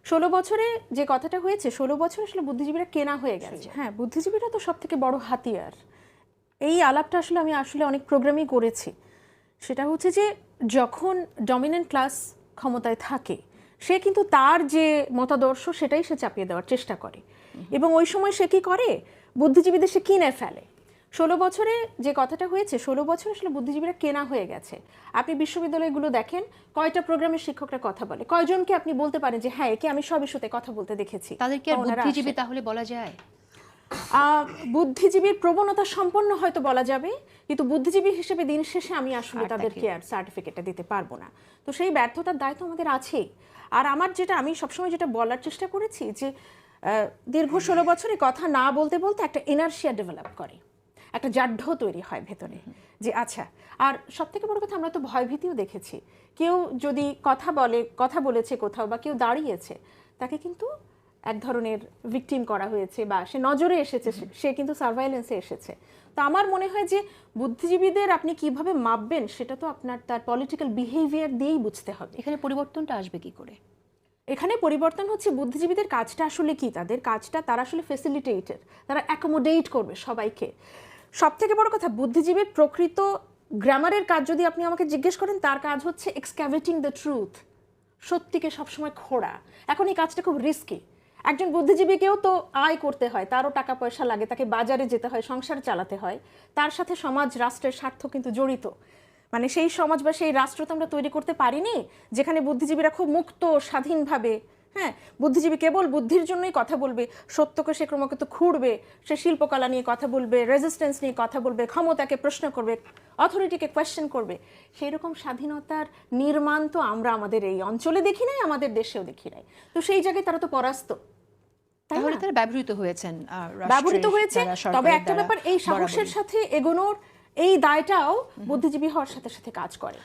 16 বছরে যে কথাটা হয়েছে, 16 বছর আসলে বুদ্ধিজীবীরা কেনা হয়ে গেছে। হ্যাঁ, বুদ্ধিজীবীরা তো সব থেকে বড় হাতিয়ার। এই আলাপটা আসলে আমি অনেক প্রোগ্রামই করেছি। সেটা হচ্ছে যে যখন ডমিনেন্ট ক্লাস ক্ষমতায় থাকে, সে কিন্তু তার যে মতাদর্শ সেটাই সে চাপিয়ে দেওয়ার চেষ্টা করে, এবং ওই সময় সে কি করে, বুদ্ধিজীবীদের সে কিনে ফেলে। 16 বছরে যে কথাটা হয়েছে, 16 বছর আসলে বুদ্ধিজীবীরা কেনা হয়ে গেছে। আপনি বিশ্ববিদ্যালয়গুলো দেখেন, কয়টা প্রোগ্রামের শিক্ষকরা কথা বলে, কয়জনকে আপনি বলতে পারেন যে হ্যাঁ একে আমি সব ইস্যুতে কথা বলতে দেখেছি। তাদের কি আর বুদ্ধিজীবী তাহলে বলা যায়? বুদ্ধিজীবীর প্রবণতা সম্পন্ন হয়তো বলা যাবে, কিন্তু বুদ্ধিজীবী হিসেবে দিন শেষে আমি আসলে তাদেরকে আর সার্টিফিকেটটা দিতে পারবো না। তো সেই ব্যর্থতার দায় তো আমাদের আছেই। আর আমি সবসময় যেটা বলার চেষ্টা করেছি যে দীর্ঘ 16 বছরে কথা না বলতে বলতে একটা ইনার্শিয়া ডেভেলপ করে, একটা জাঢ্য তৈরি হয় ভেতরে যে আচ্ছা। আর সব থেকে বড় কথা, আমরা তো ভয়ভীতিও দেখেছি। কেউ যদি কথা বলেছে কোথাও, বা কেউ দাঁড়িয়েছে, তাকে কিন্তু এক ধরনের ভিকটিম করা হয়েছে, বা সে নজরে এসেছে, সে কিন্তু সার্ভাইলেন্সে এসেছে। তো আমার মনে হয় যে বুদ্ধিজীবীদের আপনি কিভাবে মাপবেন, সেটা তো আপনার তার পলিটিক্যাল বিহেভিয়ার দিয়েই বুঝতে হবে। এখানে পরিবর্তনটা আসবে কি করে? এখানে পরিবর্তন হচ্ছে বুদ্ধিজীবীদের কাজটা আসলে কি, তাদের কাজটা তারা আসলে ফেসিলিটেটর, তারা অ্যাকোমোডেট করবে সবাইকে। সব থেকে বড় কথা, বুদ্ধিজীবীর প্রকৃত গ্রামারের কাজ যদি আপনি আমাকে জিজ্ঞেস করেন, তার কাজ হচ্ছে এক্সক্যাভেটিং দ্য ট্রুথ, সত্যিকে সবসময় খোঁড়া। এখন এই কাজটা খুব রিস্কি। একজন বুদ্ধিজীবীকেও তো আয় করতে হয়, তারও টাকা পয়সা লাগে, তাকে বাজারে যেতে হয়, সংসার চালাতে হয়, তার সাথে সমাজ রাষ্ট্রের স্বার্থ কিন্তু জড়িত। মানে সেই সমাজ বা সেই রাষ্ট্র তো আমরা তৈরি করতে পারিনি যেখানে বুদ্ধিজীবীরা খুব মুক্ত স্বাধীনভাবে, হ্যাঁ, বুদ্ধিজীবী কেবল বুদ্ধির জন্যই কথা বলবে, সত্যকে সে ক্রমাগত খুঁড়বে, সে শিল্পকলা নিয়ে কথা বলবে, রেজিস্ট্যান্স নিয়ে কথা বলবে, ক্ষমতাকে প্রশ্ন করবে, অথরিটিকে কোয়েশ্চেন করবে। সেই রকম স্বাধীনতার নির্মাণ তো আমরা আমাদের এই অঞ্চলে দেখি নাই, আমাদের দেশেও দেখি নাই। তো সেই জায়গায় তারা তো পরাস্ত। তাহলে তারা ব্যবহৃত হয়েছে। তবে একটা ব্যাপার, এই সাহসের সাথে এগোনোর এই দায়টাও বুদ্ধিজীবী হওয়ার সাথে সাথে কাজ করে।